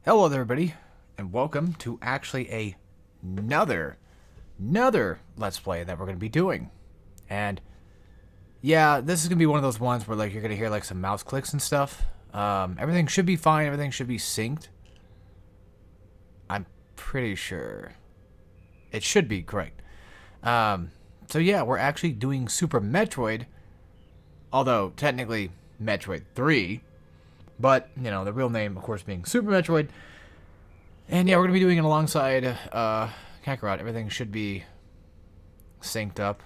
Hello there, everybody, and welcome to actually another Let's Play that we're going to be doing. And yeah, this is going to be one of those ones where like you're going to hear like some mouse clicks and stuff. Everything should be fine. Everything should be synced. I'm pretty sure it should be correct. So yeah, we're actually doing Super Metroid, although technically Metroid 3. But, you know, the real name, of course, being Super Metroid. And yeah, we're going to be doing it alongside Kakarot. Everything should be synced up.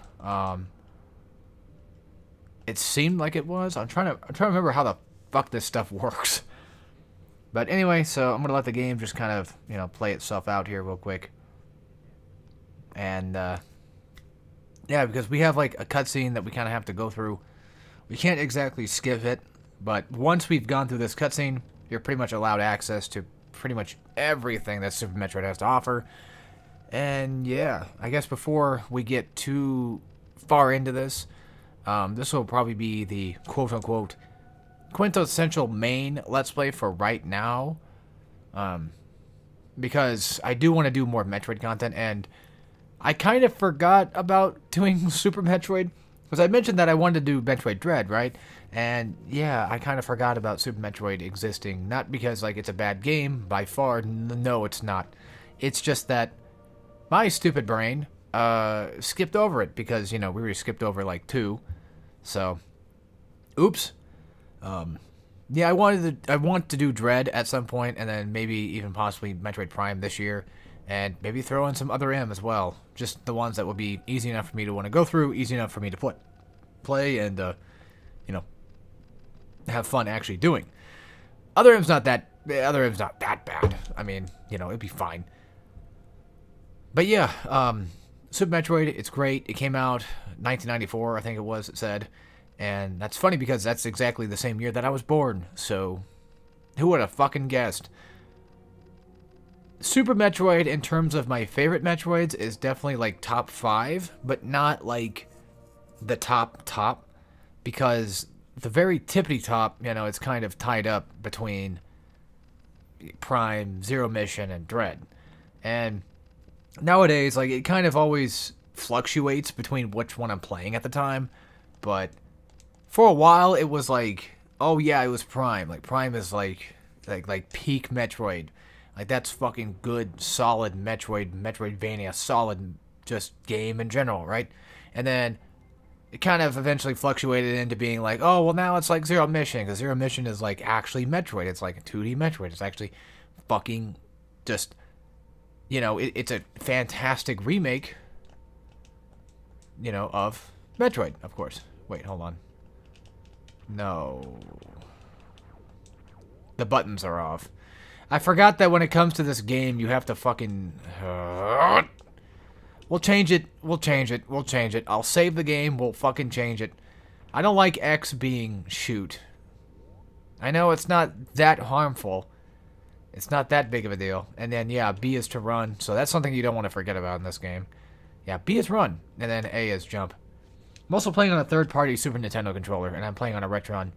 It seemed like it was. I'm trying to remember how the fuck this stuff works. But anyway, so I'm going to let the game just kind of, you know, play itself out here real quick. And, yeah, because we have, like, a cutscene that we kind of have to go through. We can't exactly skip it. But once we've gone through this cutscene, you're pretty much allowed access to pretty much everything that Super Metroid has to offer. And yeah, I guess before we get too far into this, this will probably be the quote-unquote quintessential main Let's Play for right now. Because I do want to do more Metroid content, and I kind of forgot about doing Super Metroid. Because I mentioned that I wanted to do Metroid Dread, right? And yeah, I kind of forgot about Super Metroid existing. Not because like it's a bad game, by far. No, it's not. It's just that my stupid brain skipped over it because, you know, we already skipped over like 2. So, oops. Yeah, I want to do Dread at some point, and then maybe even possibly Metroid Prime this year, and maybe throw in some other M as well. Just the ones that will be easy enough for me to want to go through, easy enough for me to play, and you know, have fun actually doing. Other M's not that bad. I mean, you know, it'd be fine. But yeah, Super Metroid, it's great. It came out 1994, I think it was. It said, and that's funny because that's exactly the same year that I was born. So, who would have fucking guessed? Super Metroid, in terms of my favorite Metroids, is definitely like top 5, but not like the top, because the very tippity top, you know, it's kind of tied up between Prime, Zero Mission, and Dread. And nowadays, like, it kind of always fluctuates between which one I'm playing at the time, but for a while it was like, oh yeah, it was Prime. Like, Prime is like peak Metroid. Like, that's fucking good, solid Metroidvania, solid just game in general, right? And then it kind of eventually fluctuated into being like, oh, well, now it's like Zero Mission, because Zero Mission is like actually Metroid. It's like a 2D Metroid. It's actually fucking just, you know, it's a fantastic remake, you know, of Metroid, of course. Wait, hold on. No. The buttons are off. I forgot that when it comes to this game, you have to fucking... We'll change it. We'll change it. We'll change it. I'll save the game. We'll fucking change it. I don't like X being shoot. I know it's not that harmful. It's not that big of a deal. And then, yeah, B is to run. So that's something you don't want to forget about in this game. Yeah, B is run. And then A is jump. I'm also playing on a third-party Super Nintendo controller. And I'm playing on a Retron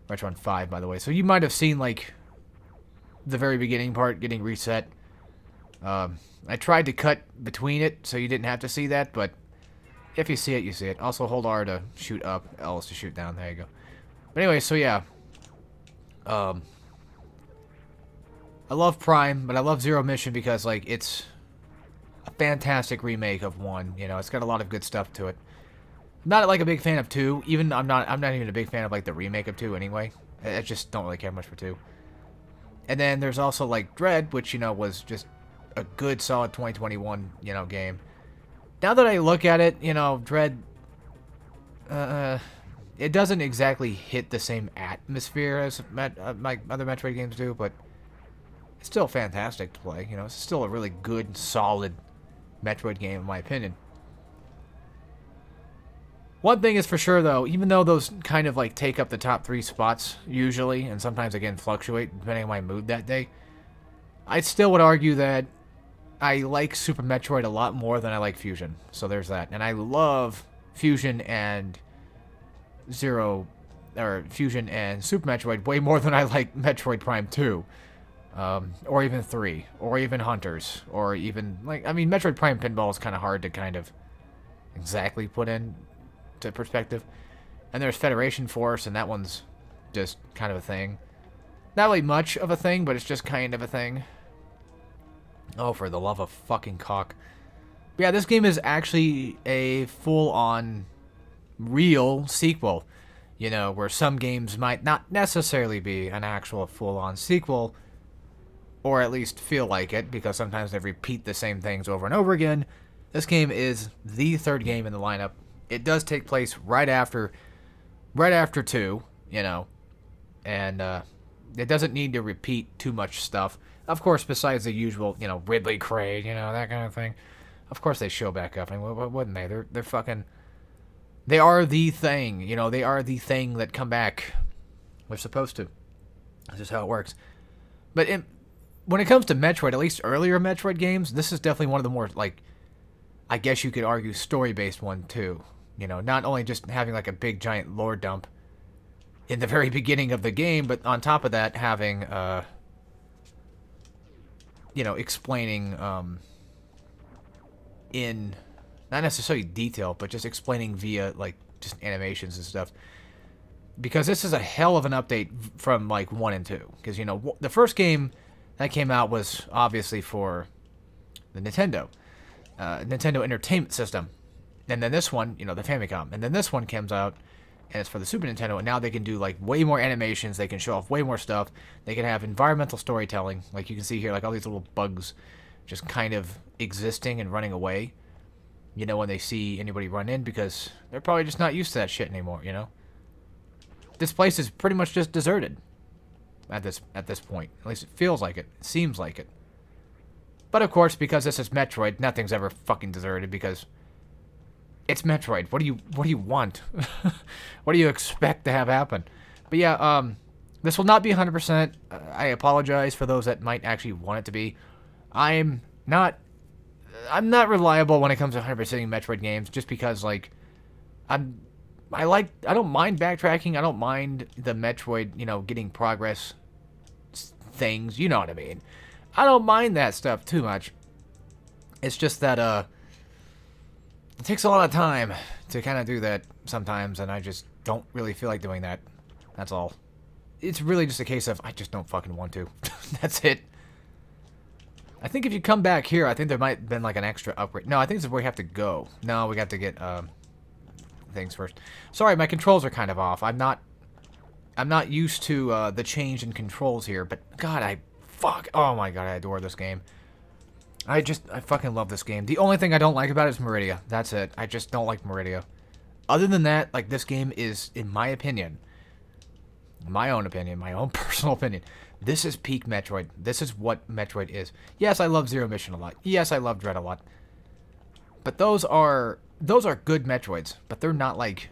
5, by the way. So you might have seen, like, the very beginning part getting reset. I tried to cut between it so you didn't have to see that, but if you see it, you see it. Also, hold R to shoot up, L is to shoot down. There you go. But anyway, so yeah. I love Prime, but I love Zero Mission because, like, it's a fantastic remake of 1. You know, it's got a lot of good stuff to it. I'm not, like, a big fan of 2. Even, I'm not even a big fan of, like, the remake of 2 anyway. I just don't really care much for 2. And then there's also, like, Dread, which, you know, was just a good, solid 2021, you know, game. Now that I look at it, you know, Dread, it doesn't exactly hit the same atmosphere as my other Metroid games do, but it's still fantastic to play. You know, it's still a really good, solid Metroid game, in my opinion. One thing is for sure, though, even though those kind of, like, take up the top 3 spots, usually, and sometimes, again, fluctuate, depending on my mood that day, I still would argue that I like Super Metroid a lot more than I like Fusion. So there's that. And I love Fusion and Super Metroid way more than I like Metroid Prime 2. or even 3, or even Hunters, or even, like, I mean, Metroid Prime Pinball is kind of hard to kind of exactly put into perspective. And there's Federation Force, and that one's just kind of a thing. Not really much of a thing, but it's just kind of a thing. Oh, for the love of fucking cock. But yeah, this game is actually a full-on real sequel. You know, where some games might not necessarily be an actual full-on sequel, or at least feel like it, because sometimes they repeat the same things over and over again. This game is the third game in the lineup. It does take place right after 2, you know, and it doesn't need to repeat too much stuff. Of course, besides the usual, you know, Ridley Craig, you know, that kind of thing. Of course they show back up. I mean, wouldn't they? They're fucking... They are the thing, you know, they are the thing that come back. They're supposed to. That's just how it works. But when it comes to Metroid, at least earlier Metroid games, this is definitely one of the more, like, I guess you could argue story-based one, too. You know, not only just having, like, a big, giant lore dump in the very beginning of the game, but on top of that, having, you know, explaining, in, not necessarily detail, but just explaining via, like, just animations and stuff. Because this is a hell of an update from, like, 1 and 2. Because, you know, the first game that came out was obviously for the Nintendo Entertainment System. And then this one, you know, the Famicom. And then this one comes out, and it's for the Super Nintendo. And now they can do, like, way more animations. They can show off way more stuff. They can have environmental storytelling. Like, you can see here, like, all these little bugs just kind of existing and running away. You know, when they see anybody run in, because they're probably just not used to that shit anymore, you know? This place is pretty much just deserted at this point. At least it feels like it. It seems like it. But of course, because this is Metroid, nothing's ever fucking deserted, because it's Metroid. What do you want? What do you expect to have happen? But yeah, this will not be 100%. I apologize for those that might actually want it to be. I'm not reliable when it comes to 100%ing Metroid games, just because, like, I don't mind backtracking. I don't mind the Metroid, you know, getting progress things. You know what I mean. I don't mind that stuff too much. It's just that, it takes a lot of time to kind of do that sometimes, and I just don't really feel like doing that. That's all. It's really just a case of, I just don't fucking want to. That's it. I think if you come back here, I think there might have been, like, an extra upgrade. No, I think this is where we have to go. No, we got to get, things first. Sorry, my controls are kind of off. I'm not used to the change in controls here, but God, oh my God, I adore this game. I fucking love this game. The only thing I don't like about it is Meridia. That's it. I just don't like Meridia. Other than that, like, this game is, in my opinion, my own personal opinion, this is peak Metroid. This is what Metroid is. Yes, I love Zero Mission a lot. Yes, I love Dread a lot. But those are good Metroids, but they're not, like,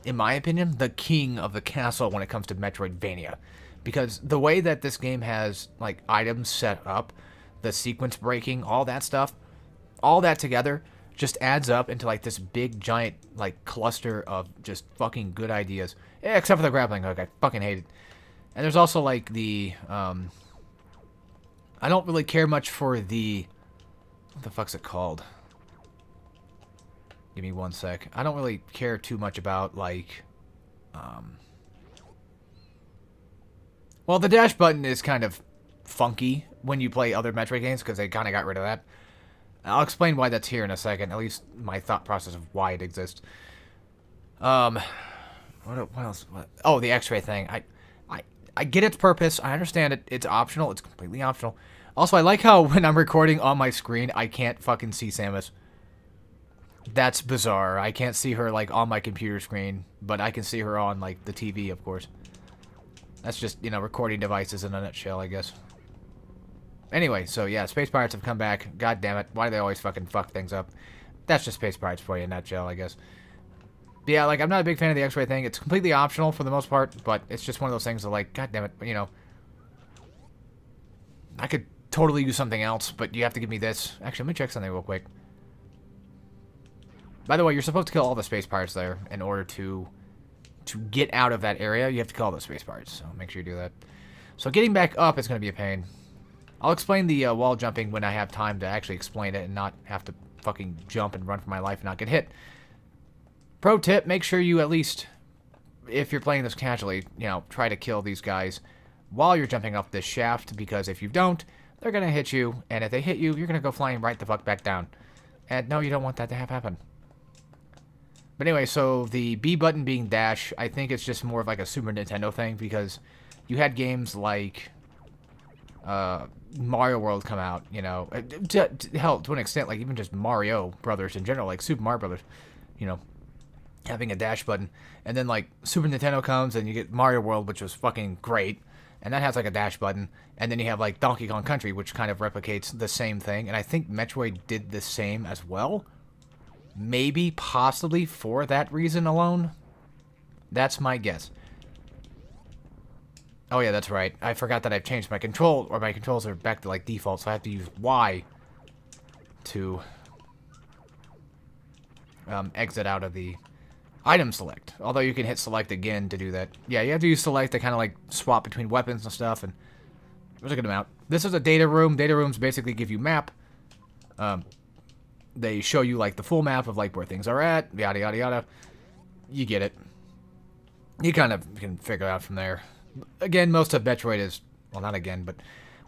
in my opinion, the king of the castle when it comes to Metroidvania. Because the way that this game has, like, items set up, the sequence breaking, all that stuff, all that together just adds up into, like, this big, giant, like, cluster of just fucking good ideas. Except for the grappling hook. I fucking hate it. And there's also, like, the, I don't really care much for the, what the fuck's it called? Give me one sec. I don't really care too much about, like, well, the dash button is kind of funky when you play other Metroid games, because they kind of got rid of that. I'll explain why that's here in a second, at least my thought process of why it exists. What else? Oh, the X-ray thing. I get its purpose. I understand it. It's optional. It's completely optional. Also, I like how when I'm recording on my screen, I can't fucking see Samus. That's bizarre. I can't see her, like, on my computer screen, but I can see her on, like, the TV, of course. That's just, you know, recording devices in a nutshell, I guess. Anyway, so yeah, Space Pirates have come back. God damn it. Why do they always fucking fuck things up? That's just Space Pirates for you in a nutshell, I guess. But yeah, like, I'm not a big fan of the X-ray thing. It's completely optional for the most part, but it's just one of those things that, like, god damn it, you know. I could totally use something else, but you have to give me this. Actually, let me check something real quick. By the way, you're supposed to kill all the Space Pirates there in order to get out of that area. You have to kill all the Space Pirates, so make sure you do that. So getting back up is going to be a pain. I'll explain the wall jumping when I have time to actually explain it and not have to fucking jump and run for my life and not get hit. Pro tip, make sure you at least, if you're playing this casually, you know, try to kill these guys while you're jumping up this shaft, because if you don't, they're going to hit you, and if they hit you, you're going to go flying right the fuck back down. And no, you don't want that to have happen. But anyway, so the B button being dash, I think it's just more of like a Super Nintendo thing, because you had games like Mario World come out, you know, hell, to an extent, like even just Mario Brothers in general, like Super Mario Brothers, you know, having a dash button, and then like Super Nintendo comes and you get Mario World, which was fucking great, and that has like a dash button, and then you have like Donkey Kong Country, which kind of replicates the same thing, and I think Metroid did the same as well, maybe, possibly for that reason alone. That's my guess. Oh yeah, that's right. I forgot that I've changed my control, or my controls are back to like default, so I have to use Y to exit out of the item select. Although you can hit select again to do that. Yeah, you have to use select to kind of like swap between weapons and stuff, and there's a good amount. This is a data room. Data rooms basically give you map. They show you like the full map of like where things are at, yada yada yada. You get it. You kind of can figure it out from there. Again, most of Metroid is, well, not again, but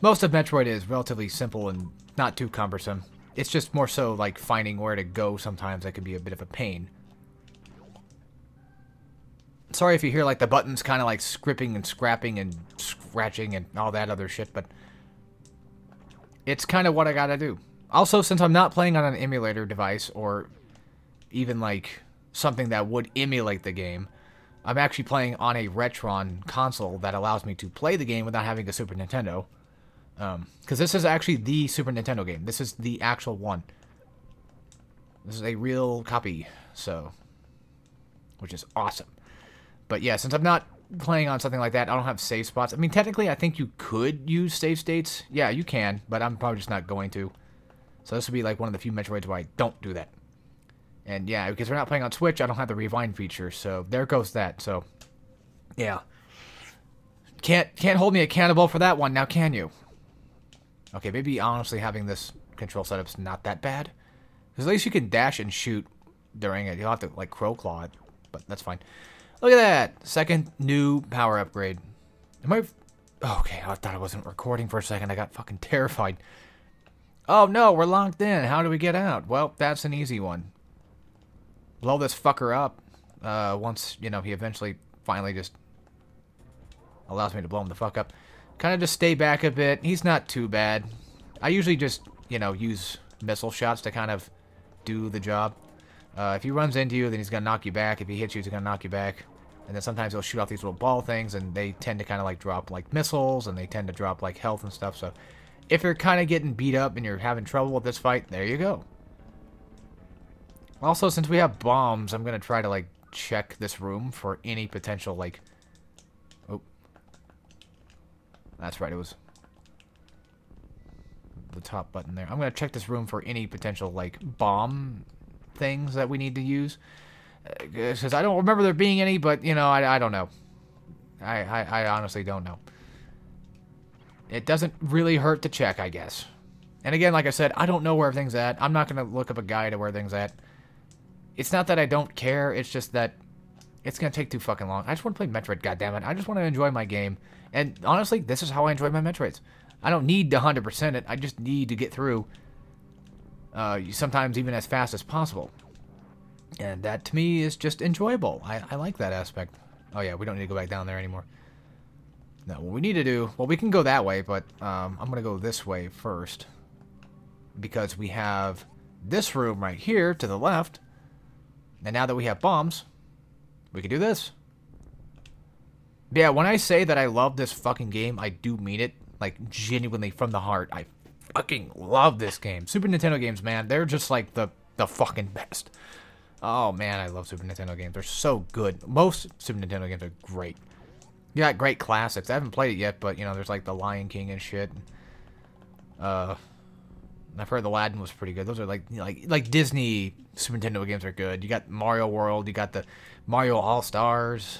most of Metroid is relatively simple and not too cumbersome. It's just more so like finding where to go sometimes that can be a bit of a pain. Sorry if you hear like the buttons kind of like scripping and scrapping and scratching and all that other shit, but it's kind of what I gotta do. Also, since I'm not playing on an emulator device or even like something that would emulate the game, I'm actually playing on a Retron console that allows me to play the game without having a Super Nintendo. Because this is actually the Super Nintendo game. This is the actual one. This is a real copy, so, which is awesome. But yeah, since I'm not playing on something like that, I don't have save spots. I mean, technically, I think you could use save states. Yeah, you can, but I'm probably just not going to. So this would be like one of the few Metroids where I don't do that. And yeah, because we're not playing on Switch, I don't have the rewind feature, so there goes that. So, yeah. Can't hold me accountable for that one, now can you? Okay, maybe honestly having this control setup's not that bad. Because at least you can dash and shoot during it. You'll have to, like, crow claw it, but that's fine. Look at that! Second new power upgrade. Am I... Oh, okay, I thought I wasn't recording for a second. I got fucking terrified. Oh, no, we're locked in. How do we get out? Well, that's an easy one. Blow this fucker up once, you know, he eventually finally just allows me to blow him the fuck up. Kind of just stay back a bit. He's not too bad. I usually just, you know, use missile shots to kind of do the job. If he runs into you, then he's going to knock you back. If he hits you, he's going to knock you back. And then sometimes he'll shoot off these little ball things, and they tend to kind of like drop like missiles, and they tend to drop like health and stuff. So if you're kind of getting beat up and you're having trouble with this fight, there you go. Also, since we have bombs, I'm going to try to, like, check this room for any potential, like... Oh. That's right, it was the top button there. I'm going to check this room for any potential, like, bomb things that we need to use. Because I don't remember there being any, but, you know, I don't know. I honestly don't know. It doesn't really hurt to check, I guess. And again, like I said, I don't know where everything's at. I'm not going to look up a guide of where everything's at. It's not that I don't care, it's just that it's going to take too fucking long. I just want to play Metroid, goddammit. I just want to enjoy my game. And honestly, this is how I enjoy my Metroids. I don't need to 100% it, I just need to get through, sometimes even as fast as possible. And that, to me, is just enjoyable. I like that aspect. Oh yeah, we don't need to go back down there anymore. No, what we need to do... Well, we can go that way, but I'm going to go this way first. Because we have this room right here to the left. And now that we have bombs, we can do this. But yeah, when I say that I love this fucking game, I do mean it. Like, genuinely from the heart. I fucking love this game. Super Nintendo games, man, they're just like the fucking best. Oh, man, I love Super Nintendo games. They're so good. Most Super Nintendo games are great. You got great classics. I haven't played it yet, but, you know, there's like the Lion King and shit. I've heard Aladdin was pretty good. Those are like Disney Super Nintendo games are good. You got Mario World. You got the Mario All Stars.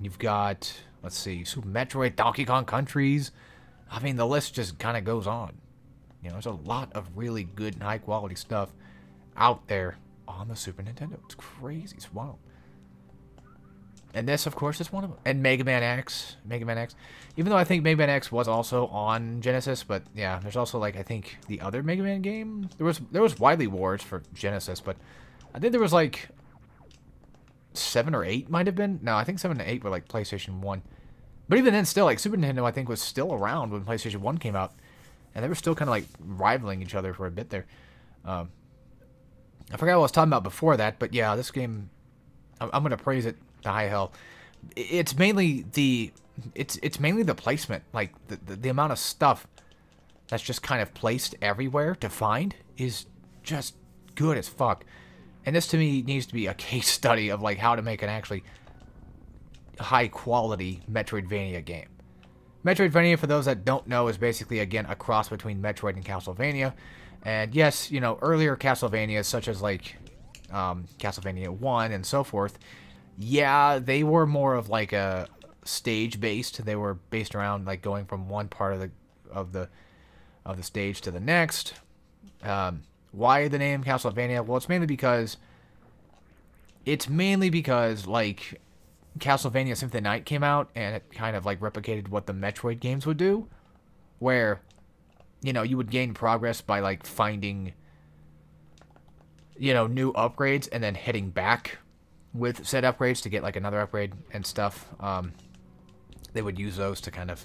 You've got Let's see, Super Metroid, Donkey Kong Countries. I mean, the list just kind of goes on. You know, there's a lot of really good and high quality stuff out there on the Super Nintendo. It's crazy. It's wild. And this, of course, is one of them. And Mega Man X. Mega Man X. Even though I think Mega Man X was also on Genesis, but yeah, there's also, like, I think the other Mega Man game. There was Wily Wars for Genesis, but I think there was, like, 7 or 8 might have been. No, I think 7 and 8 were, like, PlayStation 1. But even then, still, like, Super Nintendo, I think, was still around when PlayStation 1 came out. And they were still kind of, like, rivaling each other for a bit there. I forgot what I was talking about before that, but yeah, this game, I'm going to praise it to high hell. It's mainly the placement, like the amount of stuff that's just kind of placed everywhere to find is just good as fuck. And this to me needs to be a case study of like how to make an actually high quality Metroidvania game. Metroidvania, for those that don't know, is basically again a cross between Metroid and Castlevania. And yes, you know, earlier Castlevanias such as like Castlevania 1 and so forth, yeah, they were more of like a stage based. They were based around like going from one part of the stage to the next. Why the name Castlevania? Well, it's mainly because like Castlevania Symphony of the Night came out and it kind of like replicated what the Metroid games would do, where you know, you would gain progress by, like, finding, you know, new upgrades and then heading back with said upgrades to get, like, another upgrade and stuff. They would use those to kind of,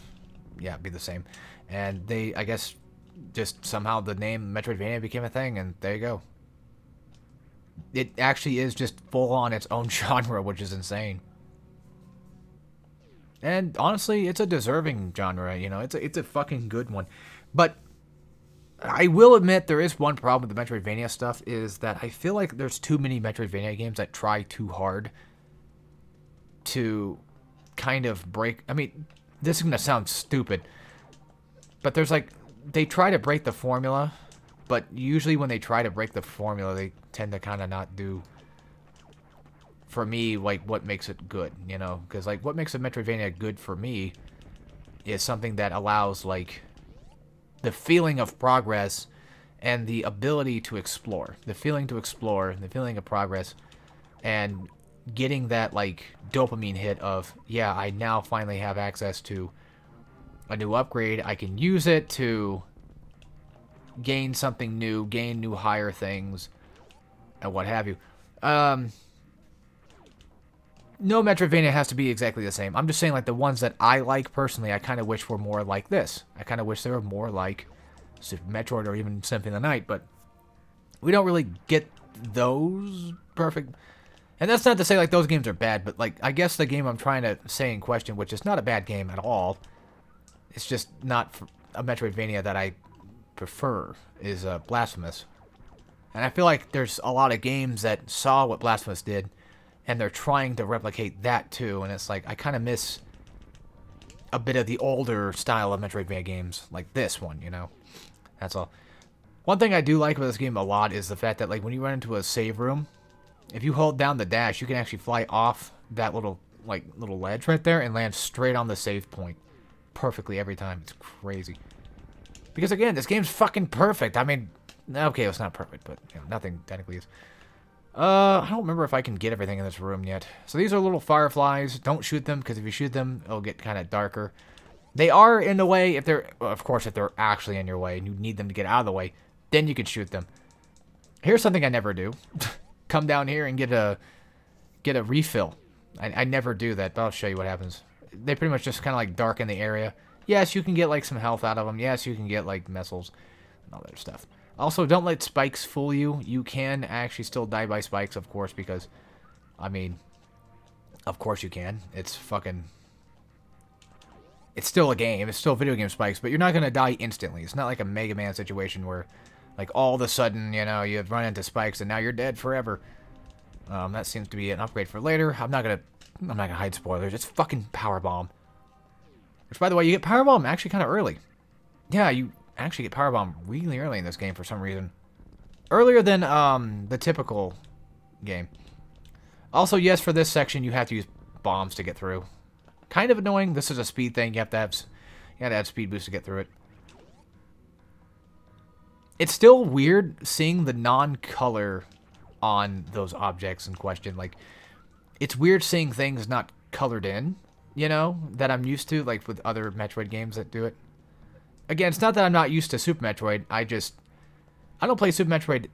yeah, be the same. And they, I guess, just somehow the name Metroidvania became a thing, and there you go. It actually is just full on its own genre, which is insane. And honestly, it's a deserving genre, you know, it's a fucking good one. But I will admit there is one problem with the Metroidvania stuff, is that I feel like there's too many Metroidvania games that try too hard to kind of break... I mean, this is going to sound stupid, but there's like... They try to break the formula, but usually when they try to break the formula, they tend to kind of not do, for me, like, what makes it good, you know? Because, like, what makes a Metroidvania good for me is something that allows, like, the feeling of progress and the ability to explore. The feeling to explore, the feeling of progress, and getting that, like, dopamine hit of, yeah, I now finally have access to a new upgrade. I can use it to gain something new, gain new higher things, and what have you. No Metroidvania has to be exactly the same. I'm just saying, like, the ones that I like personally, I kind of wish were more like this. I kind of wish they were more like Super Metroid or even Symphony of the Night, but we don't really get those perfect. And that's not to say, like, those games are bad, but, like, I guess the game I'm trying to say in question, which is not a bad game at all, it's just not a Metroidvania that I prefer, is Blasphemous. And I feel like there's a lot of games that saw what Blasphemous did, and they're trying to replicate that too, and it's like, I kind of miss a bit of the older style of Metroidvania games, like this one, you know? That's all. One thing I do like about this game a lot is the fact that, like, when you run into a save room, if you hold down the dash, you can actually fly off that little ledge right there and land straight on the save point. Perfectly every time. It's crazy. Because, again, this game's fucking perfect. I mean, okay, it's not perfect, but, you know, nothing technically is. I don't remember if I can get everything in this room yet. So these are little fireflies. Don't shoot them, because if you shoot them, it'll get kind of darker. They are in the way if they're... Well, of course, if they're actually in your way and you need them to get out of the way, then you can shoot them. Here's something I never do. Come down here and get a refill. I never do that, but I'll show you what happens. They pretty much just kind of, like, darken the area. Yes, you can get, like, some health out of them. Yes, you can get, like, missiles and all that stuff. Also, don't let spikes fool you. You can actually still die by spikes, of course, because, I mean, of course you can. It's fucking... It's still a game. It's still video game spikes, but you're not going to die instantly. It's not like a Mega Man situation where, like, all of a sudden, you know, you run into spikes and now you're dead forever. That seems to be an upgrade for later. I'm not gonna hide spoilers. It's fucking Power Bomb. Which, by the way, you get Power Bomb actually kind of early. Yeah, you actually get Power Bomb really early in this game for some reason. Earlier than the typical game. Also, yes, for this section, you have to use bombs to get through. kind of annoying. This is a speed thing. You gotta have speed boost to get through it. It's still weird seeing the non-color on those objects in question. Like, it's weird seeing things not colored in, you know, that I'm used to, like with other Metroid games that do it. Again, it's not that I'm not used to Super Metroid. I don't play Super Metroid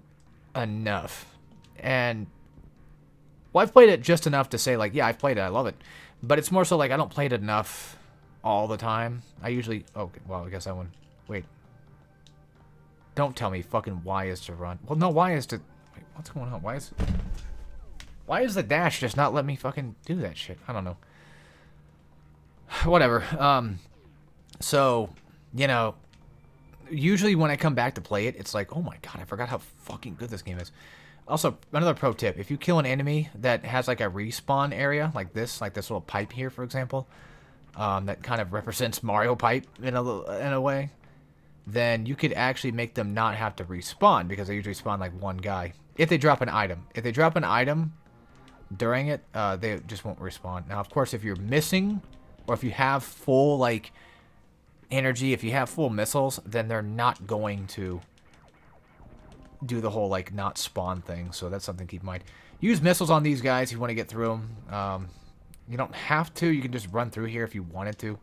enough. And, well, I've played it just enough to say, like, yeah, I've played it, I love it. But it's more so, like, I don't play it enough all the time. I usually, oh, well, I guess that one, wait. Don't tell me fucking Y is to run. Well, no, Y is to, wait, what's going on? Why is the dash just not let me fucking do that shit? I don't know. Whatever. So, you know, usually when I come back to play it, it's like, oh my god, I forgot how fucking good this game is. Also, another pro tip, if you kill an enemy that has like a respawn area, like this little pipe here, for example, that kind of represents Mario pipe in a way, then you could actually make them not have to respawn, because they usually spawn like one guy. If they drop an item. If they drop an item during it, they just won't respawn. Now, of course, if you're missing, or if you have full, like, energy, if you have full missiles, then they're not going to do the whole, like, not spawn thing. So that's something to keep in mind. Use missiles on these guys if you want to get through them. You don't have to. You can just run through here if you wanted to.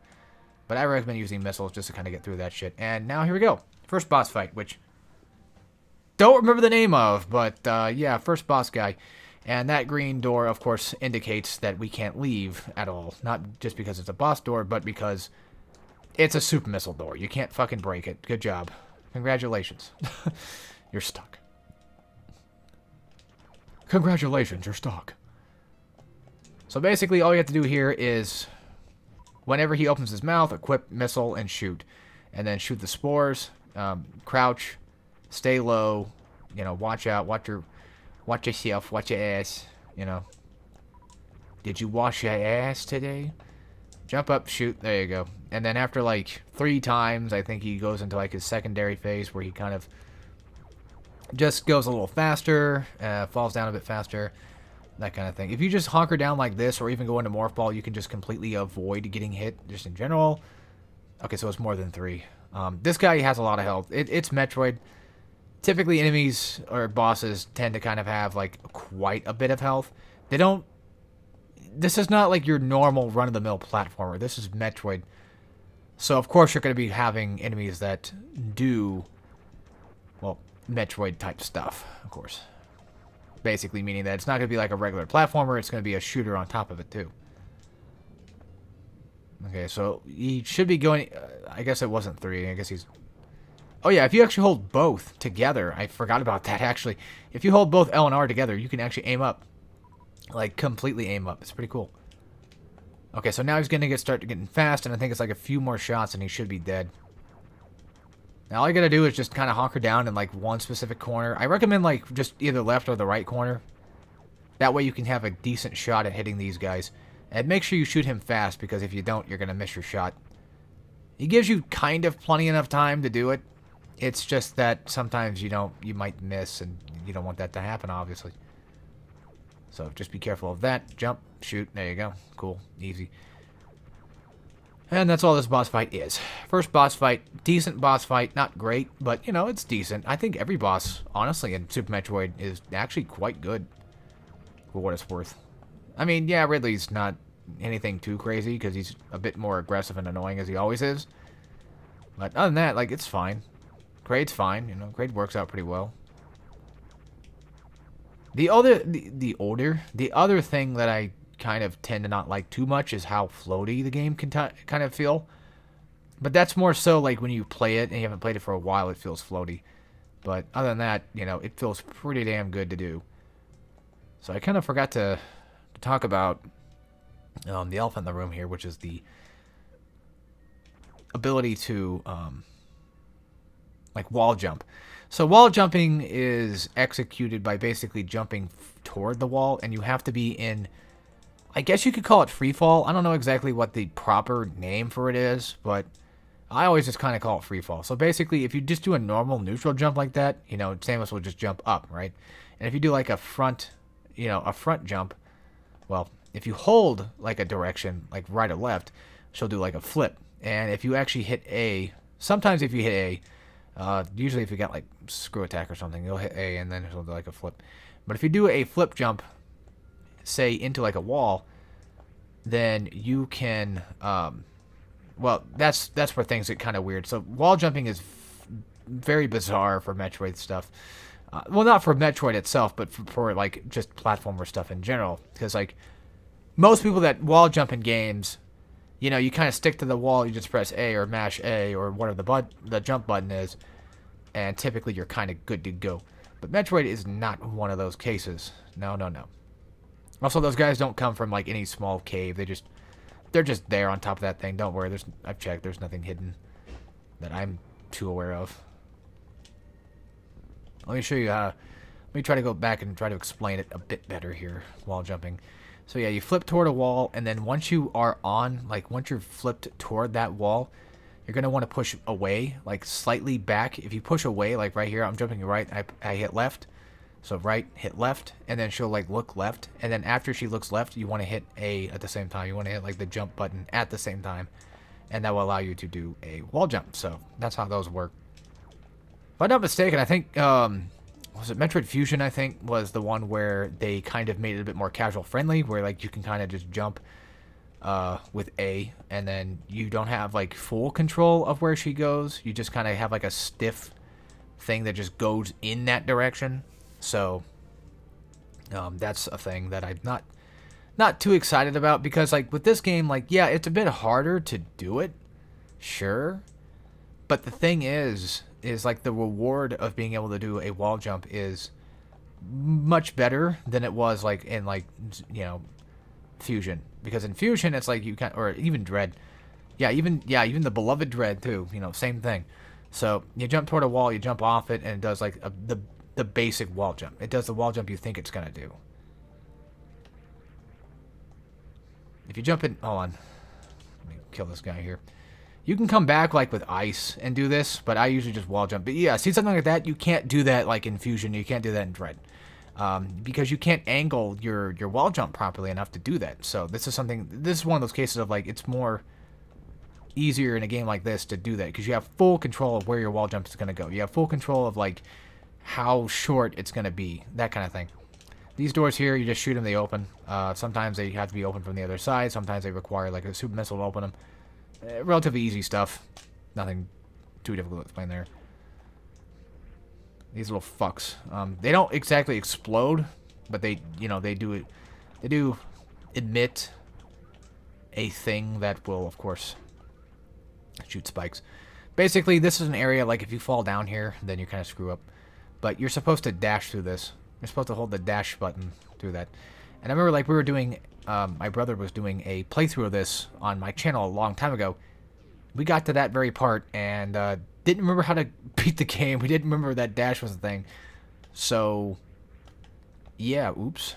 But I recommend using missiles just to kind of get through that shit. And now here we go. First boss fight, which don't remember the name of, but yeah, first boss guy. And that green door, of course, indicates that we can't leave at all. Not just because it's a boss door, but because it's a super missile door. You can't fucking break it. Good job. Congratulations. You're stuck. Congratulations, you're stuck. So basically, all you have to do here is, whenever he opens his mouth, equip missile and shoot. And then shoot the spores, crouch, stay low, you know, watch out, watch yourself, watch your ass, you know. Did you wash your ass today? Jump up, shoot, there you go. And then after like 3 times, I think he goes into like his secondary phase where he kind of just goes a little faster, falls down a bit faster, that kind of thing. If you just hunker down like this, or even go into Morph Ball, you can just completely avoid getting hit, just in general. Okay, so it's more than 3. This guy has a lot of health. It's Metroid. Typically, enemies or bosses tend to kind of have, like, quite a bit of health. They don't... This is not like your normal run-of-the-mill platformer. This is Metroid. So, of course, you're going to be having enemies that do, well, Metroid-type stuff, of course. Basically meaning that it's not going to be like a regular platformer. It's going to be a shooter on top of it, too. Okay, so he should be going... I guess it wasn't 3. I guess he's... Oh yeah, if you actually hold both together, I forgot about that actually. If you hold both L and R together, you can actually aim up. Like, completely aim up. It's pretty cool. Okay, so now he's going to start getting fast, and I think it's like a few more shots and he should be dead. Now all you gotta do is just kind of hunker down in like one specific corner. I recommend like just either left or the right corner. That way you can have a decent shot at hitting these guys. And make sure you shoot him fast, because if you don't, you're going to miss your shot. He gives you kind of plenty enough time to do it. It's just that sometimes you might miss, and you don't want that to happen, obviously. So just be careful of that. Jump, shoot, there you go. Cool, easy. And that's all this boss fight is. First boss fight, decent boss fight, not great, but, you know, it's decent. I think every boss, honestly, in Super Metroid is actually quite good, for what it's worth. I mean, yeah, Ridley's not anything too crazy, because he's a bit more aggressive and annoying, as he always is. But other than that, like, it's fine. Grade's fine, you know, Grade works out pretty well. The other thing that I kind of tend to not like too much is how floaty the game can kind of feel. But that's more so like when you play it and you haven't played it for a while, it feels floaty. But other than that, you know, it feels pretty damn good to do. So I kind of forgot to talk about the elephant in the room here, which is the ability to like wall jump. So wall jumping is executed by basically jumping toward the wall, and you have to be in, I guess you could call it free fall. I don't know exactly what the proper name for it is, but I always just kind of call it free fall. So basically, if you just do a normal neutral jump like that, you know, Samus will just jump up, right? And if you do like a front, you know, a front jump, well, if you hold like a direction, like right or left, she'll do like a flip. And if you actually hit A, sometimes if you hit A, usually if you got like screw attack or something, you'll hit A and then she'll do like a flip. But if you do a flip jump, say into like a wall, then you can, well, that's where things get kind of weird. So wall jumping is very bizarre for Metroid stuff. Well, not for Metroid itself, but for like just platformer stuff in general. Because like most people that wall jump in games, you know, you kind of stick to the wall, you just press A or mash A or whatever the jump button is, and typically you're kind of good to go. But Metroid is not one of those cases. No, no, no. Also, those guys don't come from like any small cave. They're just there on top of that thing. Don't worry. I've checked. There's nothing hidden that I'm too aware of. Let me show you. Let me try to go back and try to explain it a bit better here. Wall jumping. So yeah, you flip toward a wall, and then once you are on, like once you're flipped toward that wall, you're gonna want to push away, like slightly back. If you push away, like right here, I'm jumping right. I hit left. So right, hit left, and then she'll like look left, and then after she looks left, you want to hit A at the same time. You want to hit like the jump button at the same time, and that will allow you to do a wall jump. So that's how those work. If I'm not mistaken, I think, was it Metroid Fusion, I think, was the one where they kind of made it a bit more casual friendly, where like you can kind of just jump with A, and then you don't have like full control of where she goes. You just kind of have like a stiff thing that just goes in that direction. So that's a thing that I'm not too excited about, because like with this game, like yeah, it's a bit harder to do it, sure, but the thing is like the reward of being able to do a wall jump is much better than it was like in like, you know, Fusion, because in Fusion it's like you can, or even Dread, even the beloved Dread too, you know, same thing. So you jump toward a wall, you jump off it, and it does like the basic wall jump. It does the wall jump you think it's gonna do. If you jump in, hold on, let me kill this guy here. You can come back like with ice and do this, but I usually just wall jump. But yeah, see something like that, you can't do that like in Fusion. You can't do that in Dread, because you can't angle your wall jump properly enough to do that. So this is one of those cases of like it's more easier in a game like this to do that, because you have full control of where your wall jump is gonna go. You have full control of like how short it's going to be, that kind of thing. These doors here, you just shoot them, they open. Sometimes they have to be open from the other side. Sometimes they require like a super missile to open them. Relatively easy stuff. Nothing too difficult to explain there. These little fucks. They don't exactly explode, but they do emit a thing that will, of course, shoot spikes. Basically, this is an area, like if you fall down here, then you kind of screw up. But you're supposed to dash through this. You're supposed to hold the dash button through that. And I remember like we were doing, my brother was doing a playthrough of this on my channel a long time ago. We got to that very part and didn't remember how to beat the game. We didn't remember that dash was a thing. So, yeah, oops.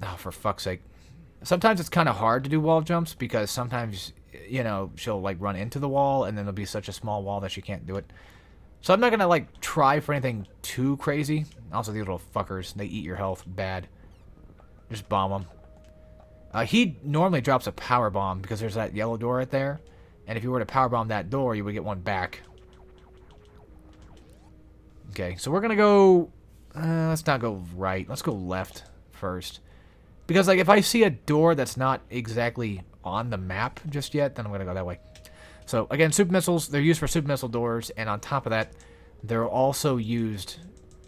Oh, for fuck's sake. Sometimes it's kind of hard to do wall jumps, because sometimes, you know, she'll like run into the wall and then there'll be such a small wall that she can't do it. So I'm not going to, like, try for anything too crazy. Also, these little fuckers, they eat your health bad. Just bomb them. He normally drops a power bomb, because there's that yellow door right there. And if you were to power bomb that door, you would get one back. Okay, so we're going to go... let's not go right. Let's go left first. Because, like, if I see a door that's not exactly on the map just yet, then I'm going to go that way. So, again, super missiles, they're used for super missile doors, and on top of that, they're also used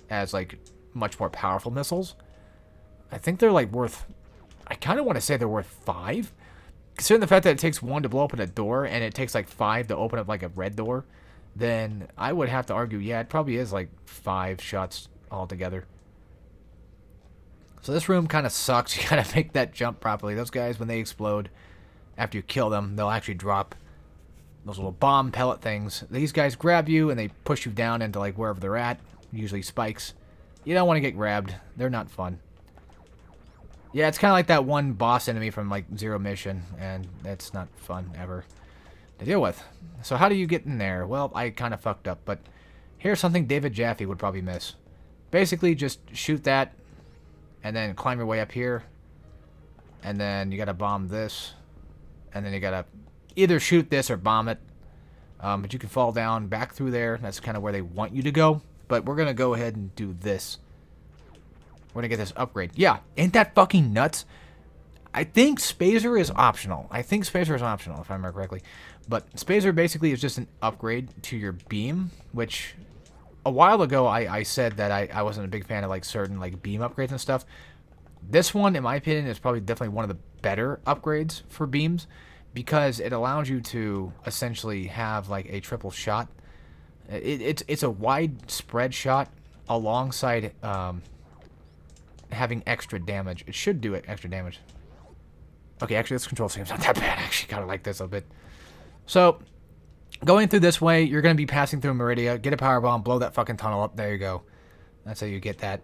as, like, much more powerful missiles. I think they're, like, worth... I kind of want to say they're worth 5. Considering the fact that it takes 1 to blow open a door, and it takes, like, 5 to open up, like, a red door, then I would have to argue, yeah, it probably is, like, 5 shots altogether. So this room kind of sucks. You gotta make that jump properly. Those guys, when they explode, after you kill them, they'll actually drop those little bomb pellet things. These guys grab you and they push you down into like wherever they're at, usually spikes. You don't want to get grabbed. They're not fun. Yeah, it's kind of like that one boss enemy from like Zero Mission, and that's not fun ever to deal with. So how do you get in there? Well, I kind of fucked up, but here's something David Jaffe would probably miss. Basically, just shoot that and then climb your way up here. And then you gotta bomb this. And then you gotta either shoot this or bomb it. But you can fall down back through there. That's kind of where they want you to go. But we're gonna go ahead and do this. We're gonna get this upgrade. Yeah, ain't that fucking nuts? I think Spazer is optional. I think Spazer is optional, if I remember correctly. But Spazer basically is just an upgrade to your beam, which a while ago I said that I wasn't a big fan of like certain like beam upgrades and stuff. This one, in my opinion, is probably definitely one of the better upgrades for beams because it allows you to essentially have like a triple shot. It's a widespread shot alongside having extra damage. It should do it extra damage. Okay, actually, this control seems not that bad. I actually kind of like this a bit. So, going through this way, you're going to be passing through Meridia. Get a power bomb, blow that fucking tunnel up. There you go. That's how you get that.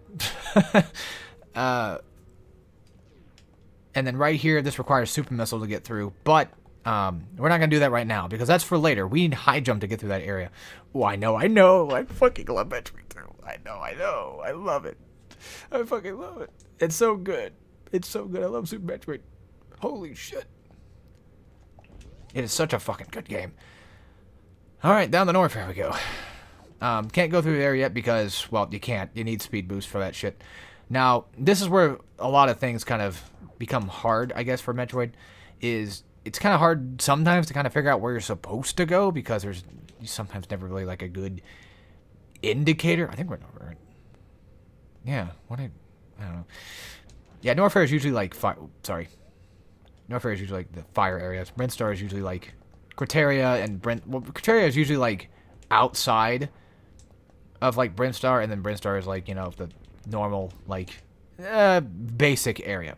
And then right here, this requires super missile to get through. But we're not going to do that right now because that's for later. We need high jump to get through that area. Oh, I know. I fucking love Metroid 3. I know. I love it. I fucking love it. It's so good. It's so good. I love Super Metroid. Holy shit. It is such a fucking good game. Alright, down the north, here we go. Can't go through there yet because, well, you can't. You need speed boost for that shit. Now, this is where a lot of things kind of become hard, I guess, for Metroid. It's kind of hard sometimes to kind of figure out where you're supposed to go because there's sometimes never really like a good indicator. I think we're over it. Yeah, I don't know. Yeah, Norfair is usually like Norfair is usually like the fire areas. Brintstar is usually like Criteria and well, Criteria is usually like outside of like Brintstar, and then Brintstar is like, you know, the normal like basic area.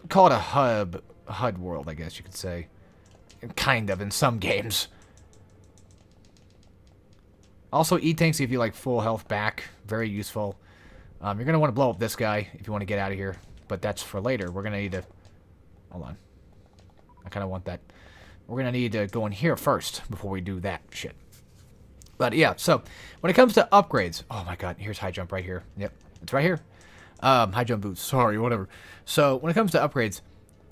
Call it a HUD world, I guess you could say. Kind of in some games. Also, E-tanks give you like full health back. Very useful. You're going to want to blow up this guy if you want to get out of here. But that's for later. We're going to need to... Hold on. I kind of want that. We're going to need to go in here first before we do that shit. But yeah, so when it comes to upgrades... Oh my god, here's high jump right here. Yep, it's right here. High jump boots. Sorry, whatever. So when it comes to upgrades,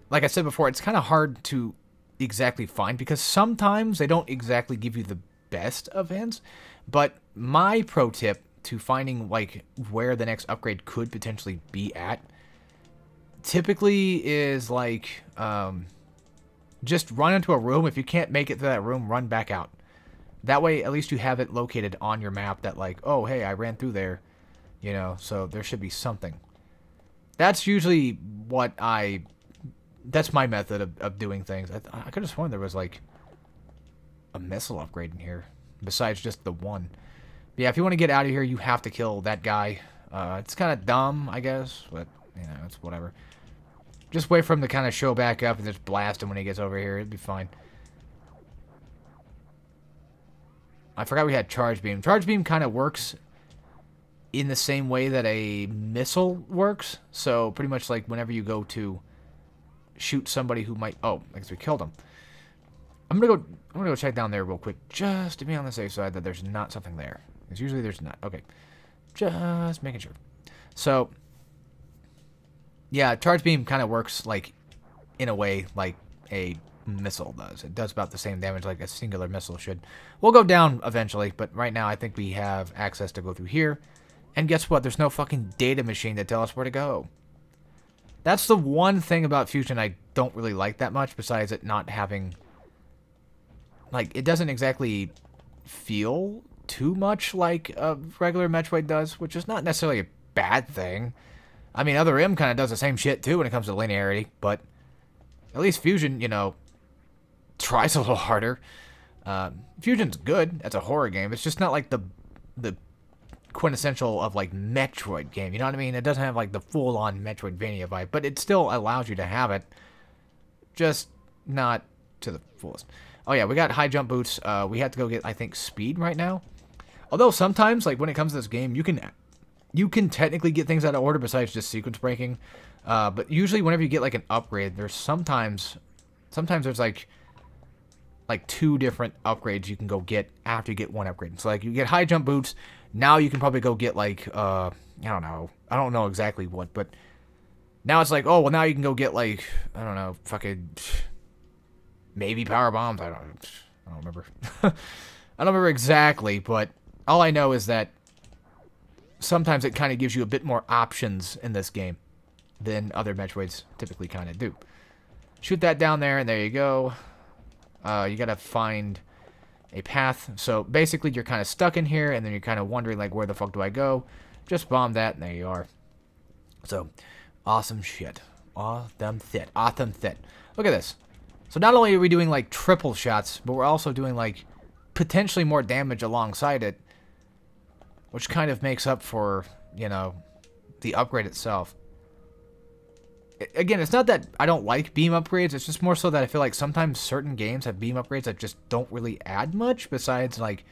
like I said before, it's kind of hard to exactly find because sometimes they don't exactly give you the best of hints. But my pro tip to finding like where the next upgrade could potentially be at typically is like just run into a room. If you can't make it to that room, run back out. That way at least you have it located on your map that like, oh hey, I ran through there, you know, so there should be something. That's usually what that's my method of doing things. I could have sworn there was like a missile upgrade in here besides just the one. But yeah, if you want to get out of here, you have to kill that guy. It's kind of dumb, I guess, but, you know, it's whatever. Just wait for him to kind of show back up and just blast him when he gets over here. It'd be fine. I forgot we had Charge Beam. Charge Beam kind of works in the same way that a missile works. So, pretty much like whenever you go to shoot somebody who might... Oh, I guess we killed him. I'm gonna go check down there real quick, just to be on the safe side that there's not something there. Because usually there's not. Okay. Just making sure. So, yeah, Charge Beam kind of works like in a way like a missile does. It does about the same damage like a singular missile should. We'll go down eventually, but right now I think we have access to go through here. And guess what? There's no fucking data machine to tell us where to go. That's the one thing about Fusion I don't really like that much, besides it not having... Like, it doesn't exactly feel too much like a regular Metroid does, which is not necessarily a bad thing. I mean, Other M kind of does the same shit, too, when it comes to linearity, but at least Fusion, you know, tries a little harder. Fusion's good. That's a horror game. It's just not like the quintessential of, like, Metroid game. You know what I mean? It doesn't have, like, the full-on Metroidvania vibe, but it still allows you to have it. Just not to the fullest. Oh, yeah, we got high jump boots. We have to go get, I think, speed right now. Although sometimes, like, when it comes to this game, you can technically get things out of order besides just sequence breaking. But usually whenever you get, like, an upgrade, there's sometimes there's, like 2 different upgrades you can go get after you get one upgrade. So, like, you get high jump boots. Now you can probably go get, like, I don't know exactly what, but Now it's like, oh, well, now you can go get, like, I don't know, fucking, maybe power bombs. I don't remember. I don't remember exactly, but all I know is that sometimes it kind of gives you a bit more options in this game than other Metroids typically kind of do. Shoot that down there, and there you go. You gotta find a path. So basically, you're kind of stuck in here, and then you're kind of wondering, like, where the fuck do I go? Just bomb that, and there you are. So, awesome shit. Awesome shit. Awesome shit. Look at this. So not only are we doing, like, triple shots, but we're also doing, like, potentially more damage alongside it, which kind of makes up for, you know, the upgrade itself. Again, it's not that I don't like beam upgrades, it's just more so that I feel like sometimes certain games have beam upgrades that just don't really add much besides, like,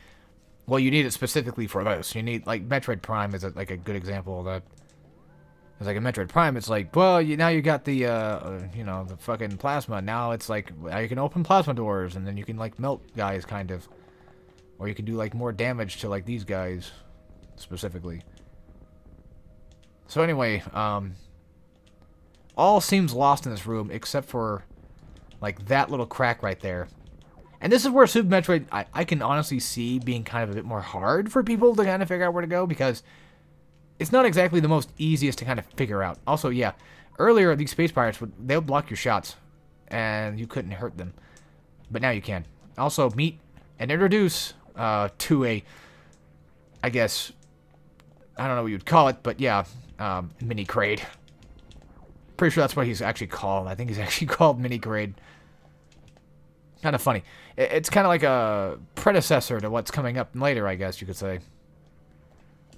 well, you need it specifically for this. You need, like, Metroid Prime is, like, a good example of that. It's like in Metroid Prime, it's like, well, now you got the, you know, the fucking plasma. Now it's like, now you can open plasma doors, and then you can, like, melt guys, kind of. Or you can do, like, more damage to, like, these guys, specifically. So anyway, all seems lost in this room, except for, like, that little crack right there. And this is where Super Metroid, I can honestly see being kind of a bit more hard for people to kind of figure out where to go, because it's not exactly the most easiest to kind of figure out. Also, yeah, earlier these space pirates, they'll block your shots, and you couldn't hurt them. But now you can. Also, meet and introduce to a, I guess, I don't know what you'd call it, but yeah, mini Kraid. Pretty sure that's what he's actually called. I think he's actually called mini Kraid. Kind of funny. It's kind of like a predecessor to what's coming up later, I guess you could say.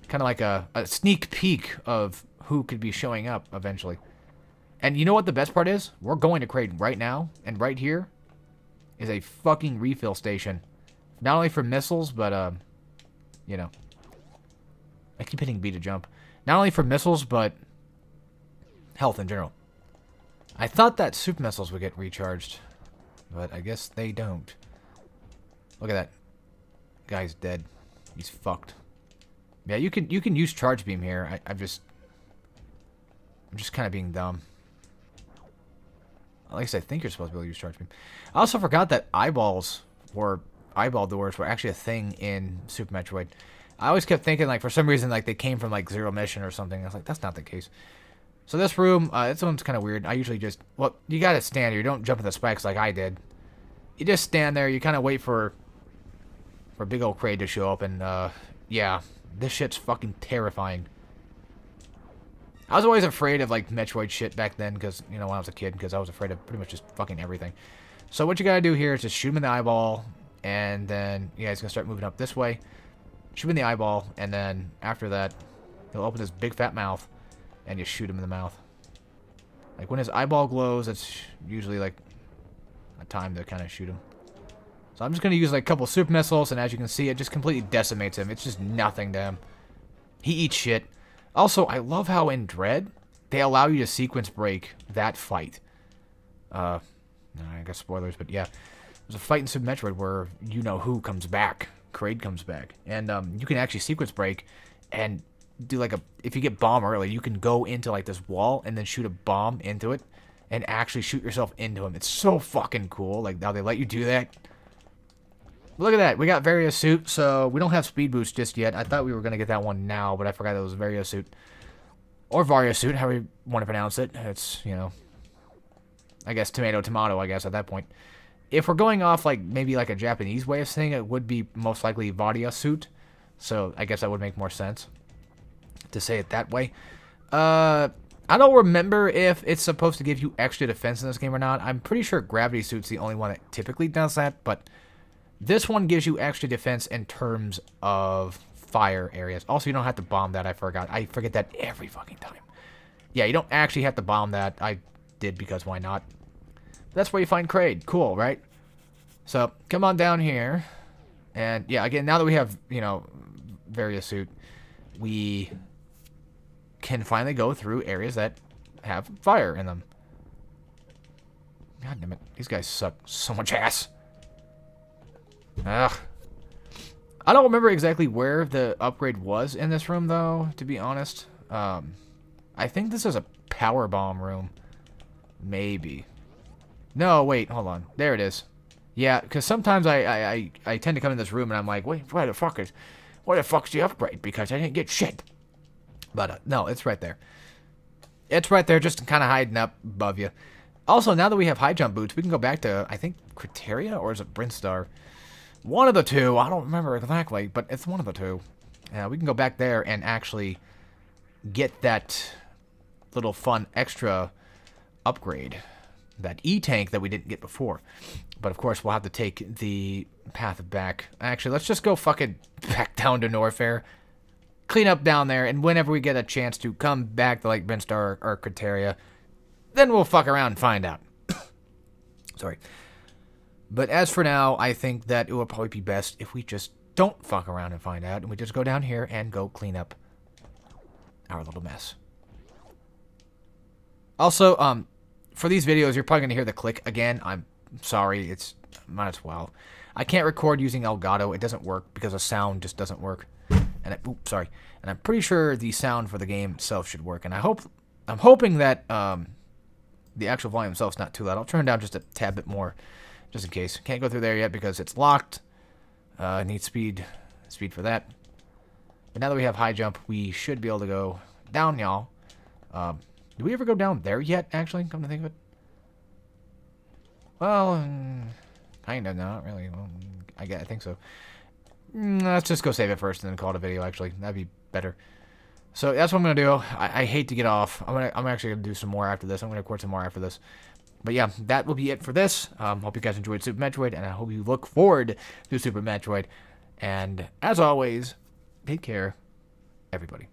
Kind of like a sneak peek of who could be showing up eventually. And you know what the best part is? We're going to Kraid right now, and right here is a fucking refill station. Not only for missiles, but, you know. I keep hitting B to jump. Not only for missiles, but health in general. I thought that super missiles would get recharged, but I guess they don't. Look at that. Guy's dead. He's fucked. Yeah, you can use charge beam here. I'm just kind of being dumb. At least I think you're supposed to be able to use charge beam. I also forgot that eyeball doors were actually a thing in Super Metroid. I always kept thinking, like, for some reason, like, they came from, like, Zero Mission or something. I was like, that's not the case. So this room, this one's kind of weird. I usually just, well, you gotta stand here. You don't jump in the spikes like I did. You just stand there. You kind of wait for big old Kraid to show up, and, yeah, this shit's fucking terrifying. I was always afraid of, like, Metroid shit back then, because, you know, when I was a kid, because I was afraid of pretty much just fucking everything. So what you gotta do here is just shoot him in the eyeball, and then, yeah, he's gonna start moving up this way. Shoot him in the eyeball, and then after that, he'll open his big fat mouth, and you shoot him in the mouth. Like, when his eyeball glows, it's usually, like, a time to kind of shoot him. So I'm just going to use, like, a couple super missiles, and as you can see, it just completely decimates him. It's just nothing to him. He eats shit. Also, I love how in Dread, they allow you to sequence break that fight. I guess spoilers, but yeah. There's a fight in Super Metroid where you-know-who comes back. Kraid comes back. And you can actually sequence break and do, like, if you get bomb early, you can go into, like, this wall and then shoot a bomb into it and actually shoot yourself into him. It's so fucking cool. Like, how they let you do that. Look at that. We got Varia Suit, so we don't have Speed Boost just yet. I thought we were going to get that one now, but I forgot that was Varia Suit. Or Varia Suit, however you want to pronounce it. It's, you know, I guess tomato, I guess, at that point. If we're going off, like, maybe, like, a Japanese way of saying it, would be most likely Varia Suit. So, I guess that would make more sense to say it that way. I don't remember if it's supposed to give you extra defense in this game or not. I'm pretty sure Gravity Suit's the only one that typically does that, but this one gives you extra defense in terms of fire areas. Also, you don't have to bomb that. I forgot. I forget that every fucking time. Yeah, you don't actually have to bomb that. I did because why not? That's where you find Kraid. Cool, right? So, come on down here. And, yeah, again, now that we have, you know, Varia Suit, we can finally go through areas that have fire in them. God damn it. These guys suck so much ass. Ugh. I don't remember exactly where the upgrade was in this room, though, to be honest. I think this is a power bomb room. Maybe. No, wait, hold on. There it is. Yeah, because sometimes I tend to come in this room and I'm like, wait, where the fuck's the upgrade? Because I didn't get shit. But no, it's right there. It's right there, just kind of hiding up above you. Also, now that we have high jump boots, we can go back to, I think, Criteria, or is it Brinstar? One of the two. I don't remember exactly, but it's one of the two. We can go back there and actually get that little fun extra upgrade. That E-tank that we didn't get before. But, of course, we'll have to take the path back. Actually, let's just go fucking back down to Norfair. Clean up down there, and whenever we get a chance to come back to, like, Brinstar or Criteria, then we'll fuck around and find out. Sorry. But as for now, I think that it will probably be best if we just don't fuck around and find out, and we just go down here and go clean up our little mess. Also, for these videos, you're probably going to hear the click again. I'm sorry, it's might as well. I can't record using Elgato. It doesn't work because the sound just doesn't work. And sorry. And I'm pretty sure the sound for the game itself should work. And I'm hoping that the actual volume itself is not too loud. I'll turn it down just a tad bit more, just in case. Can't go through there yet because it's locked. Need speed for that. But now that we have high jump, we should be able to go down, y'all. Did we ever go down there yet, actually, come to think of it? Well, kind of, not really. Well, I think so. Let's just go save it first and then call it a video, actually. That'd be better. So that's what I'm going to do. I hate to get off. I'm actually going to do some more after this. I'm going to record some more after this. But yeah, that will be it for this. Hope you guys enjoyed Super Metroid, and I hope you look forward to Super Metroid. And as always, take care, everybody.